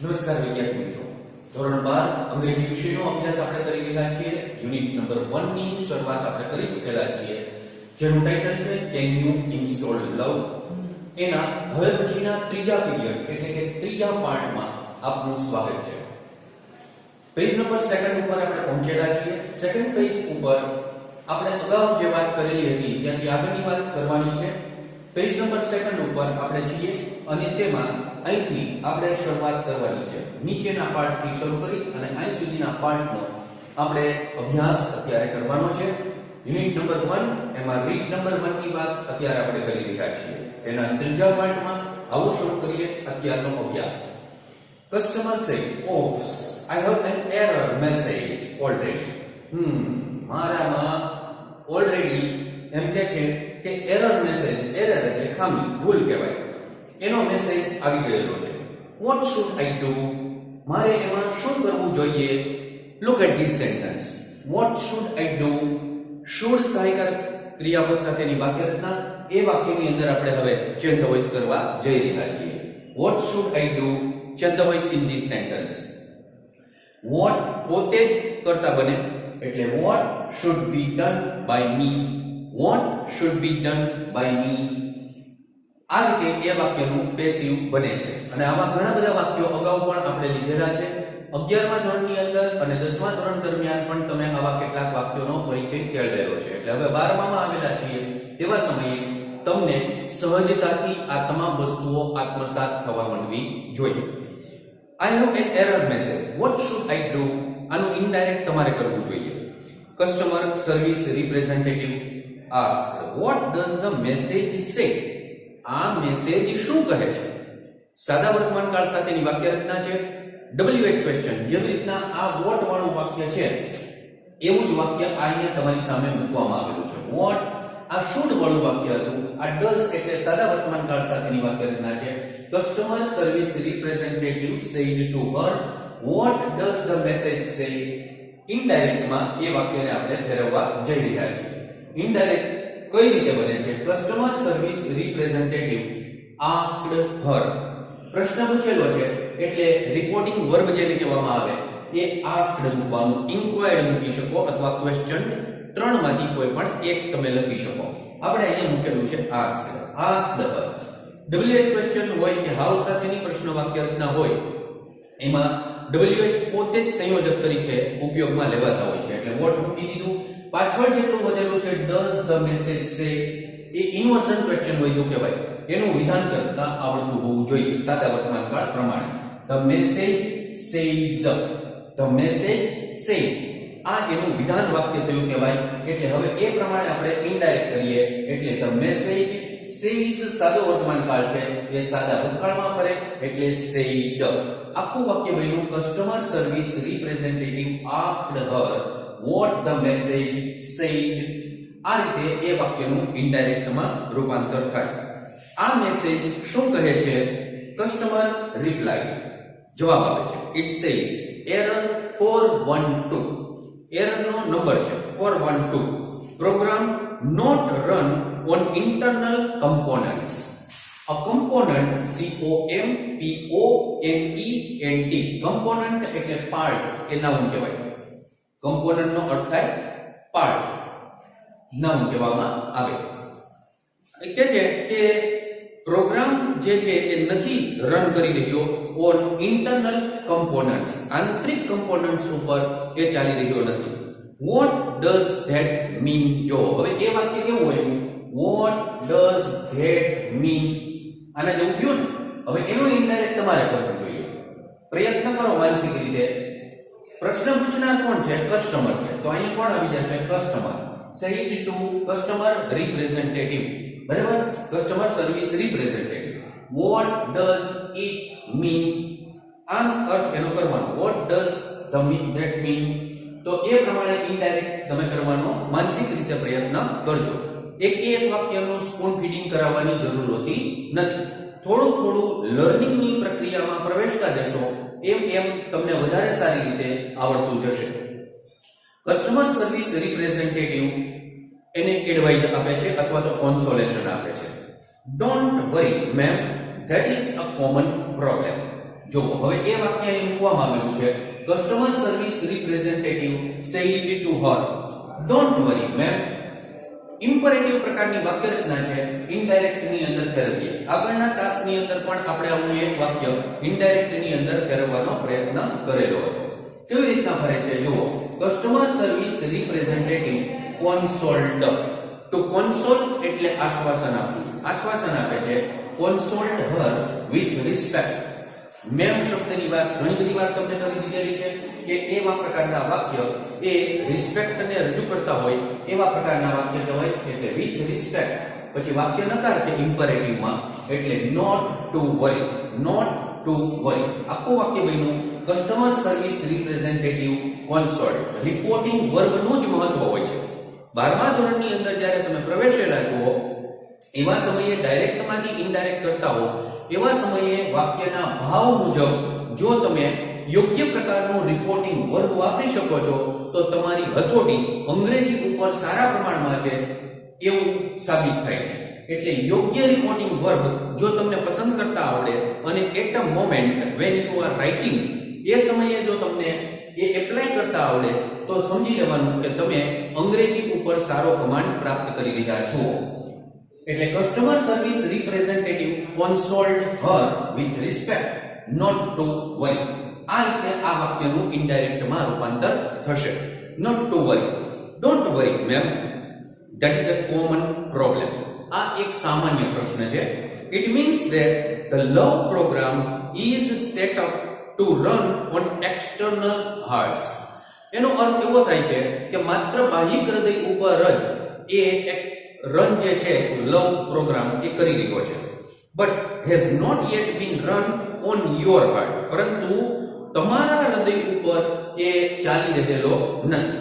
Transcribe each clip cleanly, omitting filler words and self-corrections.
નમસ્કાર વિદ્યાર્થી મિત્રો, ધોરણ 12 અંગ્રેજી વિષયનો અભ્યાસ આપણે કરી રહ્યા છીએ. યુનિટ નંબર 1 ની શરૂઆત આપણે કરી ચૂકેલા છીએ, જેનું ટાઇટલ છે કેન યુ ઇન્સ્ટોલ લવ. એના હવે પછીના ત્રીજા પીરિયડ એટલે કે ત્રીજા પાર્ટમાં આપનું સ્વાગત છે. પેજ નંબર 2 ઉપર આપણે પહોંચેલા છીએ. સેકન્ડ પેજ ઉપર આપણે અગાઉ જે વાત કરેલી હતી ત્યાંથી આગળની વાત કરવાની છે. પેજ નંબર 2 ઉપર આપણે છીએ અને તેમાં અહીંથી આપણે શરૂઆત કરવાની છે. નીચેના પાર્ટથી શરૂ કરી અને અહીં સુધીના પાર્ટનો આપણે અભ્યાસ અત્યારે કરવાનો છે. યુનિટ નંબર 1 એમાં રીડ નંબર 1 ની વાત અત્યારે આપણે કરી રહ્યા છીએ. એના ત્રીજા પાર્ટમાં આવો શરૂ કરીએ અત્યારનો અભ્યાસ. કસ્ટમર સે offs I have an error message already. મારામાં ઓલરેડી એમ કે છે કે એરર મેસેજ, એરર એટલે ખામી, ભૂલ કહેવાય, એનો મેસેજ આવી ગયેલો છે. What should I do? મારે એમાં શું કરવું જોઈએ? Look at this sentence. What should I do? should સહાયકારક ક્રિયાપદ સાથેની વાક્ય રચના. એ વાક્યની અંદર આપણે હવે ચેન્જ ધ વોઇસ કરવા જઈ રહ્યા છીએ. What should I do? Change the voice in this sentence. What પોતે જ કરતા બને એટલે what should be done by me. What should be done by me. આ રીતે એ વાક્યનું પેસિવ બને છે અને આવા ઘણા બધા વાક્યો અગાઉ પણ આપણે લીધેલા છે. 11મા ધોરણની અંદર અને 10મા ધોરણ દરમિયાન પણ તમે આવા કેટલાક વાક્યોનો પરિચય કેળવેલો છે. એટલે હવે 12મામાં આવેલા છીએ તેવા સમયે તમને સહજતાથી આ તમામ વસ્તુઓ આત્મસાત થવા માંડવી જોઈએ. I have an error message. What should I do? આનું ઇનડાયરેક્ટ તમારે કરવું જોઈએ. Customer service representative asked, what does the message say? આ મેસેજ શું કહે છે? સાદા વર્તમાન કાળ સાથેની વાક્ય રચના છે. WH ક્વેશ્ચન જેવી રીતના આ વોટ વાળું વાક્ય છે એવું જ વાક્ય અહીંયા તમારી સામે મૂકવામાં આવેલું છે. વોટ આ શુડ વાળું વાક્ય હતું. આ ડઝ એટલે સાદા વર્તમાન કાળ સાથેની વાક્ય રચના છે. Customer service representative said to Har, what does the message say? Indirect માં એ વાક્યને આપણે ફેરવવા જઈ રહ્યા છીએ. ઇનડાયરેક્ટ કઈ રીતે બને છે? કસ્ટમર સર્વિસ રિપ્રેઝેન્ટેટિવ આસ્ક્ડ હર. પ્રશ્ન પૂછેલો છે એટલે રિપોર્ટિંગ વર્બ જેને કહેવામાં આવે એ આસ્ક્ડ મૂકવાનું. ઇન્ક્વાયર્ડ મૂકી શકો અથવા ક્વેશ્ચન ત્રણમાંથી કોઈ પણ એક તમે લખી શકો. આપણે અહીંયા મૂકેલું છે આસ્ક્ડ હર. WH ક્વેશ્ચન હોય કે હાઉ સાથેની પ્રશ્ન વાક્ય રચના હોય એમાં WH પોતે જ સંયોજક તરીકે ઉપયોગમાં લેવાતા હોય છે. એટલે વોટ મૂકી દીધું. પાછળ જેટલું વધેલું છે does the message say A inversion question હોય તો કહેવાય. એનું વિધાન કરતા આવડતું હોવું જોઈએ સાદા વર્તમાન કાળ પ્રમાણે. the message says, the message says આ એનું વિધાન વાક્ય થયું કહેવાય. એટલે હવે એ પ્રમાણે આપણે ઇનડાયરેક્ટ કરીએ એટલે the message says સાદો વર્તમાન કાળ છે એ સાદા ભૂતકાળમાં ફરે એટલે said. આખું વાક્ય બન્યું customer service representative asked Har what the message said. આ રીતે એ વાક્યનું ઇનડાયરેક્ટમાં રૂપાંતર થાય. આ મેસેજ શું કહે છે? કસ્ટમર રિપ્લાય જવાબ આપે છે. it says error 412. એરર નો નંબર છે 412. program not run on internal components. a component component component એટલે પાર્ટ એ નામ કહેવાય. કમ્પોનન્ટ નો અર્થ થાય પાર્ટ, નામ કહેવામાં આવે. એ કહે છે કે પ્રોગ્રામ જે છે એ નથી રન કરી રહ્યો ઓન ઇન્ટરનલ કમ્પોનન્ટ્સ, આંતરિક કમ્પોનન્ટ્સ ઉપર એ ચાલી રહ્યો નથી. Vote does that mean? જો હવે એ વાક્ય કેવું હોય? વોટ ડઝ ધેટ મીન આના જેવું થયું ને. હવે એનું ઇનડાયરેક્ટ તમારે કરવું જોઈએ. પ્રયત્ન કરો માનસિક રીતે. પ્રશ્ન પૂછનાર કોણ છે? કસ્ટમર છે. તો અહીં કોણ આવી જશે? Customer. Said to customer representative, બરાબર? Customer service representative. What does it mean? આમ અર્થ એનો કરવાનો. What does that mean? તો એ પ્રમાણે ઇનડાયરેક્ટ તમે કરવાનો માનસિક રીતે પ્રયત્ન કરજો. એક વાક્યનું સ્પૂન ફીડિંગ કરાવવાની જરૂર હોતી નથી. થોડું થોડું લર્નિંગની પ્રક્રિયામાં પ્રવેશતા જશો એમ તમને વધારે સારી રીતે આવડતું જશે. કસ્ટમર સર્વિસ રિપ્રેઝેન્ટેટિવ એને એડવાઇસ આપે છે અથવા તો કોન્સોલેશન આપે છે. Don't worry ma'am, that is a common problem. જો હવે એ વાક્ય અહીં મૂકવામાં આવેલું છે, customer service representative said to her, don't worry ma'am. Imperative પ્રકારની વાક્ય રચના છે, ઇનડાયરેક્ટ ની અંદર ફેરવીએ. આગળના ટાસ્કની અંદર પણ આપણે આવું એક વાક્ય ઇનડાયરેક્ટ ની અંદર ફેરવવાનો પ્રયત્ન કરેલો હતો. કેવી રીતના ફરે છે જુઓ, કસ્ટમર સર્વિસ રિપ્રેઝેન્ટેટિવ કોન્સોલ્ડ. તો કોન્સોલ એટલે આશ્વાસન આપવું, આશ્વાસન આપે છે. કોન્સોલ્ડ હર વિથ રિસ્પેક્ટ. મેમ શબ્દની વાત ઘણી બધી વાર તમને કરી દીધેલી છે કે એવા પ્રકારના વાક્ય એ રિસ્પેક્ટ ને રજૂ કરતા હોય એવા પ્રકારના વાક્ય કહેવાય. એટલે વિથ રિસ્પેક્ટ પછી વાક્ય નકાર છે ઇમ્પરેટિવ માં, એટલે not to worry, not to worry. આખું વાક્ય બન્યું customer service representative consoled. Reporting વર્બનું જ મહત્વ હોય છે. 12મા ધોરણની અંદર જ્યારે તમે પ્રવેશેલા છો એવા સમયે ડાયરેક્ટમાંથી ઇનડાયરેક્ટ કરતા હો એવા સમયે વાક્યના ભાવ મુજબ જો તમે યોગ્ય પ્રકારનું રિપોર્ટિંગ વર્બ વાપરી શકો છો તો તમારી હથોટી અંગ્રેજી ઉપર સારા પ્રમાણમાં છે એવું સાબિત થાય છે. એટલે યોગ્ય રિપોર્ટિંગ વર્બ જો તમને પસંદ કરતા આવડે અને at a moment when you are writing એ સમયે જો તમને એ એપ્લાય કરતા આવડે તો સમજી લેવાનું કે તમે અંગ્રેજી ઉપર સારો કમાન્ડ પ્રાપ્ત કરી રહ્યા છો. એટલે customer service representative consoled her with respect not to worry. આ રીતે આ વાક્યનું ઇનડાયરેક્ટમાં રૂપાંતર થશે. Not to worry, don't worry ma'am, that is a common problem. આ એક સામાન્ય પ્રશ્ન છે. It means that the love program is set up to run on external hearts. એનો અર્થ એવો થાય છે કે માત્ર બાહ્યિક હૃદય ઉપર જ એ એક રન જે છે લવ પ્રોગ્રામ એ કરી રહ્યો છે. But has not yet been run on your heart. પરંતુ તમારા હૃદય ઉપર એ ચાલી રહેલો નથી.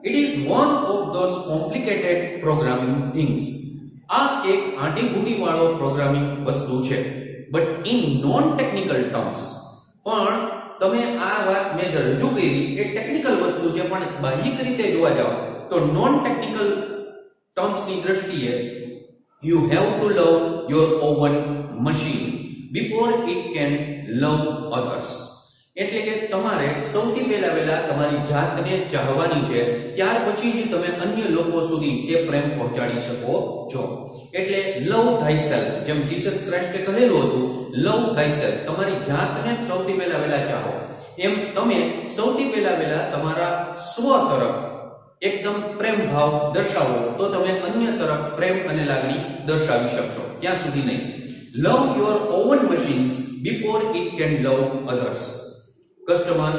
It is one of those complicated programming things. આ એક આંટીઘૂંટી વાળો પ્રોગ્રામિંગ વસ્તુ છે. But in non technical terms, પણ તમે આ વાત મેં જે રજૂ કરી એ ટેકનિકલ વસ્તુ છે, પણ બાહ્યિક રીતે જોવા જાઓ તો નોન ટેકનિકલ ટર્મ્સની દ્રષ્ટિએ you have to love your oven machine before it can love others. એટલે કે તમારે સૌથી પહેલા તમારી જાતને ચાહવાની છે, ત્યાર પછી જ તમે અન્ય લોકો સુધી એ પ્રેમ પહોંચાડી શકો છો. એટલે લવ થાયસેલ્ફ, જેમ જીસસ ક્રાઇસ્ટે કહેલું હતું લવ થાયસેલ્ફ, તમારી જાતને સૌથી પહેલા ચાહો. એમ તમે સૌથી પહેલા તમારા સ્વ તરફ એકદમ પ્રેમ ભાવ દર્શાવો તો તમે અન્ય તરફ પ્રેમ અને લાગણી દર્શાવી શકશો, ત્યાં સુધી નહીં. લવ your oven machines before it can love others. Customer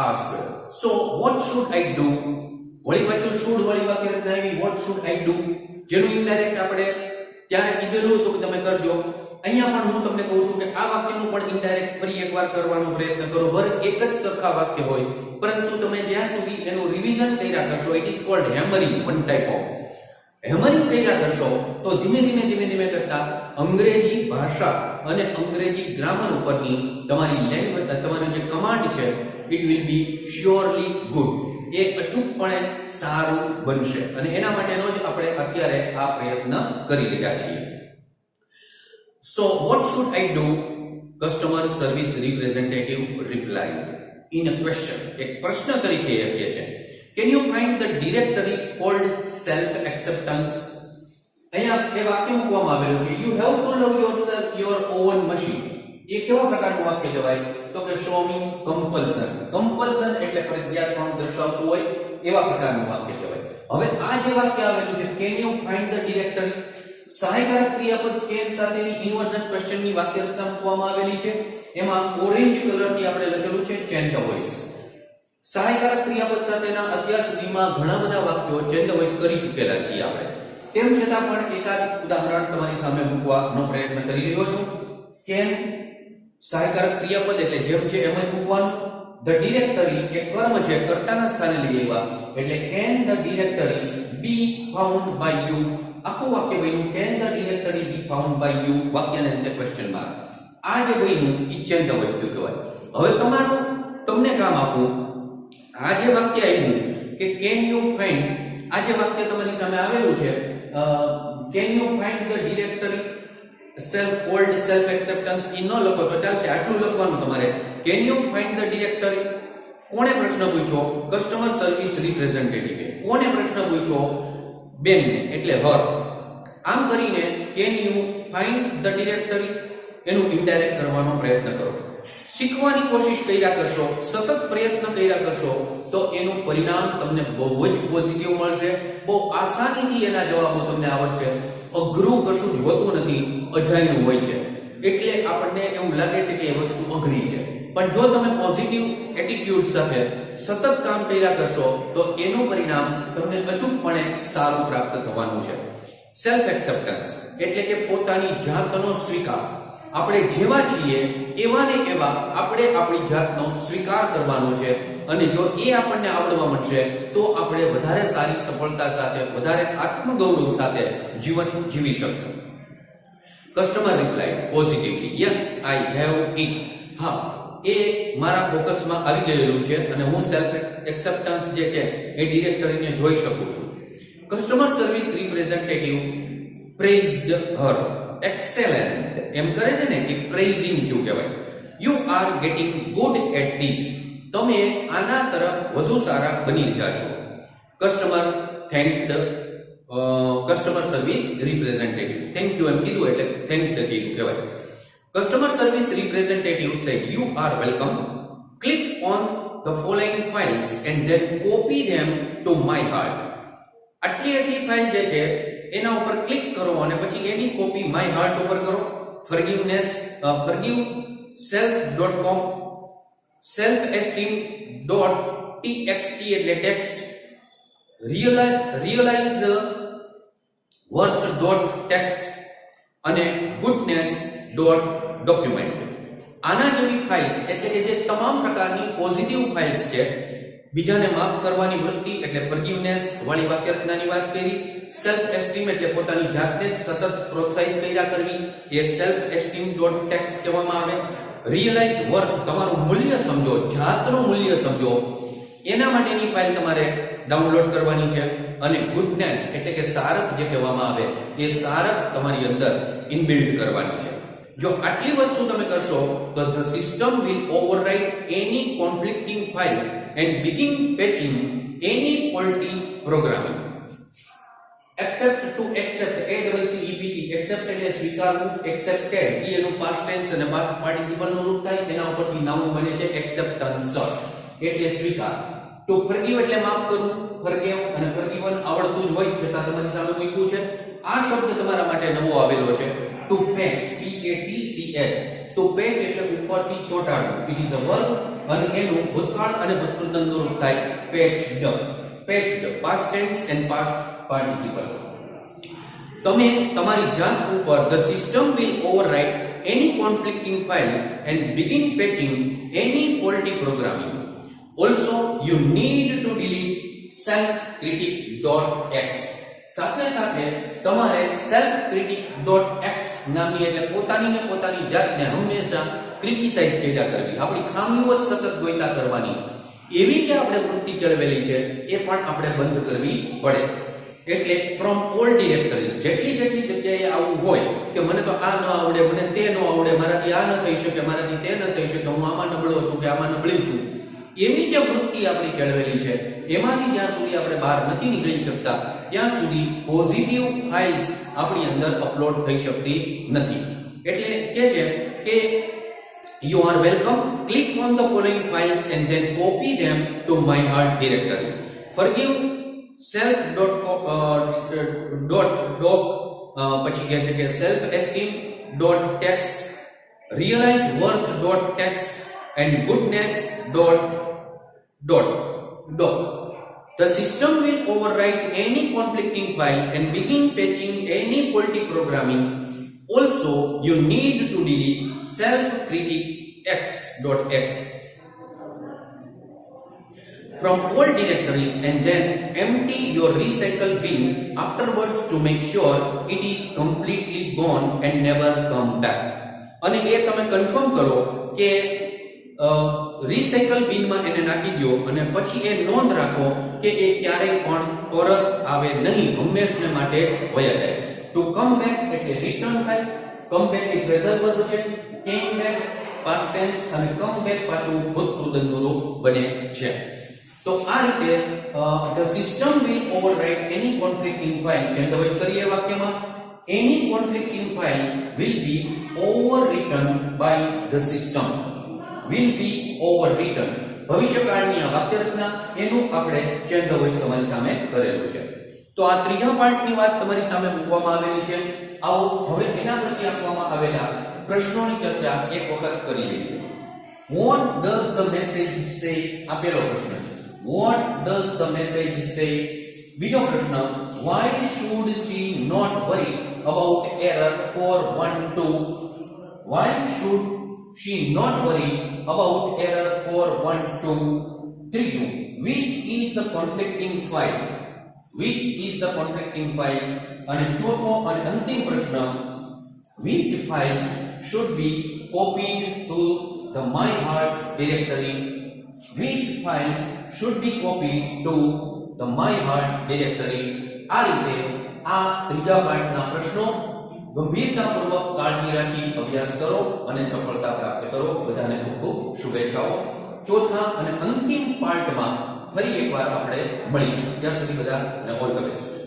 ask, so what should I do? વળી પાછું શુડ વાળી વાક્ય રચના આવી, વોટ શુડ આઈ ડુ, જેનું ઇનડાયરેક્ટ આપણે ત્યારે કીધેલું હતું કે તમે કરજો. અહીંયા પણ હું તમને કહું છું કે આ વાક્યનું પણ ઇનડાયરેક્ટ ફરી એકવાર કરવાનો પ્રયત્ન કરો. ભલે એક જ સરખા વાક્ય હોય, પરંતુ તમે જ્યાં સુધી એનું રિવિઝન કર્યા કરશો, it is called hammering, one type of hammering કર્યા કરશો તો ધીમે ધીમે કરતા અંગ્રેજી ભાષા અને અંગ્રેજી ગ્રામર ઉપરની તમારી લેંગ્વેજ, તમારું જે કમાન્ડ છે it will be surely good. એ અચૂકપણે સારું બનશે અને એના માટેનો જ આપણે અત્યારે આ પ્રયત્ન કરી રહ્યા છીએ. So what should I do? Customer service representative replied in a question. એક પ્રશ્ન તરીકે કહે છે, can you find the directory called self acceptance? અહીંયા એ વાક્ય મૂકવામાં આવેલું છે, you have to love yourself your own machine. એ કેવા પ્રકારનું વાક્ય કહેવાય? તો કે show me compulsion. compulsion એટલે ફરજિયાત પણ દર્શાવતું હોય એવા પ્રકારનું વાક્ય કહેવાય. હવે આ જે વાક્ય આવેલું છે can you find the directory, સહાયકારક ક્રિયાપદ can સાથેની ઇન્વર્ઝન ક્વેશ્ચનની વાક્ય રચના મૂકવામાં આવેલી છે. એમાં ઓરેન્જ કલરથી આપણે લખેલું છે ચેન્જ ધ વોઇસ. સહાયકારક ક્રિયાપદ સાથેના અત્યાર સુધીમાં ઘણા બધા વાક્યો ચેન્જ ધ વોઇસ કરી ચૂકેલા છીએ આપણે. તેમ છતાં પણ એકાદ ઉદાહરણ તમારી સામે મૂકવાનો પ્રયત્ન કરી રહ્યો છું. can સહાયકારક ક્રિયાપદ એટલે જેમ છે એમ જ મૂકવાનું. ધ ડિરેક્ટરી એ કર્મ છે, કર્તાના સ્થાને લઈ આવ્યા એટલે can the directory be found by you. આખું વાક્ય બન્યું can the directory be found by you, વાક્યને અંતે ક્વેશ્ચન માર્ક. આ જે બન્યું ઈ ચેન્જ ધ વોઇસ કહેવાય. હવે તમારું તમને કામ આપું, આ જે વાક્ય આવ્યું કે can you find, આ જે વાક્ય તમારી સામે આવેલું છે can you find the directory, self acceptance કી ન લખો તો ચાલશે, આટલું લખવાનું તમારે. Can you find the directory? કોણે પ્રશ્ન પૂછ્યો? કસ્ટમર સર્વિસ રિપ્રેઝેન્ટેટિવે. કોણે પ્રશ્ન પૂછ્યો? બેન એટલે હર. આમ કરીને can you find the directory એનું ઇનડાયરેક્ટ કરવાનો પ્રયત્ન કરો. શીખવાની કોશિશ કર્યા કરશો, સતત પ્રયત્ન કર્યા કરશો તો એનું પરિણામ તમને બહુ જ પોઝિટિવ મળશે. બહુ આસાનીથી એના જવાબો તમને આવડશે. અઘરું કશું જ હોતું નથી, અજાયણું હોય છે. એટલે આપણને એવું લાગે છે કે એ વસ્તુ અઘરી છે, પણ જો તમે પોઝિટિવ એટીટ્યુડ સાથે સતત કામ કર્યા કરશો તો એનું પરિણામ તમને અચૂકપણે સારું પ્રાપ્ત થવાનું છે. સેલ્ફ એક્સેપ્ટન્સ એટલે કે પોતાની જાતનો સ્વીકાર. આપણે જેવા છીએ એવા ને એવા આપણે આપણી જાતનો સ્વીકાર કરવાનો છે, અને જો એ આપણને આવડવા મળશે તો આપણે વધારે સારી સફળતા સાથે, વધારે આત્મગૌરવ સાથે જીવન જીવી શકશું. Customer reply positively, yes I have it. હા, એ મારા ફોકસમાં આવી ગયેલું છે અને હું સેલ્ફ એક્સેપ્ટન્સ જે છે એ ડિરેક્ટરીને જોઈ શકું છું. Customer service representative praised her. Excellent એમ કરે છે ને કે પ્રેઝિંગ જેવું કહેવાય. You are getting good at this. તમે આના તરફ વધુ સારા બની રહ્યા છો. Customer thanked customer service representative. Thank you એમ કીધું એટલે થેન્ક્ડ કીધું કહેવાય. Customer service representative said you are welcome. Click on the following files and then copy them to my heart. આટલી ફાઇલ જે છે એના ઉપર ક્લિક કરો અને પછી એની કોપી માય હાર્ટ ઉપર કરો. forgive self.com, self-esteem.txt એટલે ટેક્સ્ટ, realize worth.text અને goodness.document. આના જેવી ફાઇલ્સ એટલે કે જે તમામ પ્રકારની પોઝિટિવ ફાઇલ્સ છે. બીજાને માફ કરવાની વૃત્તિ એટલે ફોરગિવનેસ વાળી વાક્યરચનાની વાત કરી. સેલ્ફ એસ્ટીમ એટલે પોતાની જાતને સતત પ્રોત્સાહિત કર્યા કરવી, એ સેલ્ફ એસ્ટીમ ડોટ ટેક્સ કહેવામાં આવે. રિયલાઇઝ વર્થ, તમારું મૂલ્ય સમજો, જાતનું મૂલ્ય સમજો, એના માટેની ફાઇલ તમારે ડાઉનલોડ કરવાની છે. અને ગુડનેસ એટલે કે સારક જે કહેવામાં આવે એ સારક તમારી અંદર ઇનબિલ્ટ કરવાની છે. જો આટલી વસ્તુ તમે કરશો તો the system will override any conflicting file and begin patching any faulty programming. Accept to accept, accept એટલે સ્વીકારવું. accepted એનું past tense અને past participle નું રૂપ થાય, તેના ઉપરથી નાઉન બને છે acceptance એટલે સ્વીકાર. to forgive એટલે માફ કરવું. forgive અને forgiven આવડતું જ હોય છતાં તમારી સામે મૂક્યું છે. આ શબ્દ તમારા માટે નવો આવેલો છે. to patch, patch. to patch એટલે ઉપરથી ચોંટાડવું. it is a verb અને એનું ભૂતકાળ અને ભૂતપૂર્વનું રૂપ થાય patched. patched past tense and past participle. તમે તમારી જાત ઉપર the system will override any conflicting file and begin patching any faulty programming. Also you need to delete self-critic.x. સાથે સાથે તમારે self-critic.x નામની એટલે પોતાની જાતને હંમેશા ક્રિટિસાઇઝ કર્યા કરવી, આપણી ખામીઓ જ સતત ગોઈતા કરવાની, એવી જે આપણે વૃત્તિ કેળવેલી છે એ પણ આપણે બંધ કરવી પડે. એટલે ફ્રોમ ઓલ ડિરેક્ટરીઝ, જેટલી જગ્યાએ આવું હોય કે મને તો આ ન આવડે, મને તે ન આવડે, મારાથી આ ન થઈ શકે, મારાથી તે ન થઈ શકે, હું આમાં નબળો છું કે આમાં નબળી છું, એવી જે વૃત્તિ આપણી કેળવેલી છે એમાંથી જ્યાં સુધી આપણે બહાર નથી નીકળી શકતા ત્યાં સુધી પોઝિટિવ ફાઇલ્સ આપણી અંદર અપલોડ થઈ શકતી નથી. એટલે કે છે કે you are welcome, click on the following files and then copy them to my heart directory. Forgive self.doc પછી કહે છે કે self esteem.text, realize worth.text and goodness.doc. The system will override any conflicting file and begin patching any faulty programming. Also, you need to delete self-critic.x from all directories and then empty your recycle bin afterwards to make sure it is completely gone and never come back. અને એ તમે confirm કરો કે recycle બિનમાં એને નાખી દો અને પછી એ નોંધ રાખો કે એ ક્યારેય પણ પરત આવે નહીં, હંમેશને માટે વયા જાય. ટુ કમ બેક એટલે રિટર્ન થાય, કમ બેક એ પ્રેઝન્ટ વર્બ છે, કેમ બેક પાસ્ટ ટેન્સ અને કમ બેક પાછું ભૂતપૂર્વનું રૂપ બને છે. તો આ રીતે the system will override any conflicting file. છેંદવાઇઝ કરીએ વાક્યમાં, any conflicting file will be overwritten by the system. will be overwritten. ભવિષ્યકાળની આ વાક્ય રચના એનું આપણે છેંદવાઇઝ તમારી સામે કરેલું છે. તો આ ત્રીજા પાર્ટની વાત તમારી સામે મૂકવામાં આવેલી છે. આવો હવે એના પછી આપવામાં આવેલા પ્રશ્નોની ચર્ચા એક વખત કરી લઈએ. What does the message say? આ પહેલો પ્રશ્ન છે. What does the message say? બીજો પ્રશ્ન, why should she not worry about error 412? Why should she not worry about error 412? ત્રીજું, which is the conflicting file? Which is the conflicting file? અને ચોથો અને અંતિમ પ્રશ્ન, which files should be copied to the my heart directory? Which files should be copied to the my heart directory? આ રીતે આ ત્રીજા પાઠના પ્રશ્નો ગંભીરતાપૂર્વક કાળજી રાખી અભ્યાસ કરો અને સફળતા પ્રાપ્ત કરો. બધાને ખૂબ ખૂબ શુભેચ્છાઓ. ચોથા અને અંતિમ પાર્ટમાં ફરી એકવાર આપણે મળીશું. ત્યાં સુધી બધાને ઓલ ધ બેસ્ટ.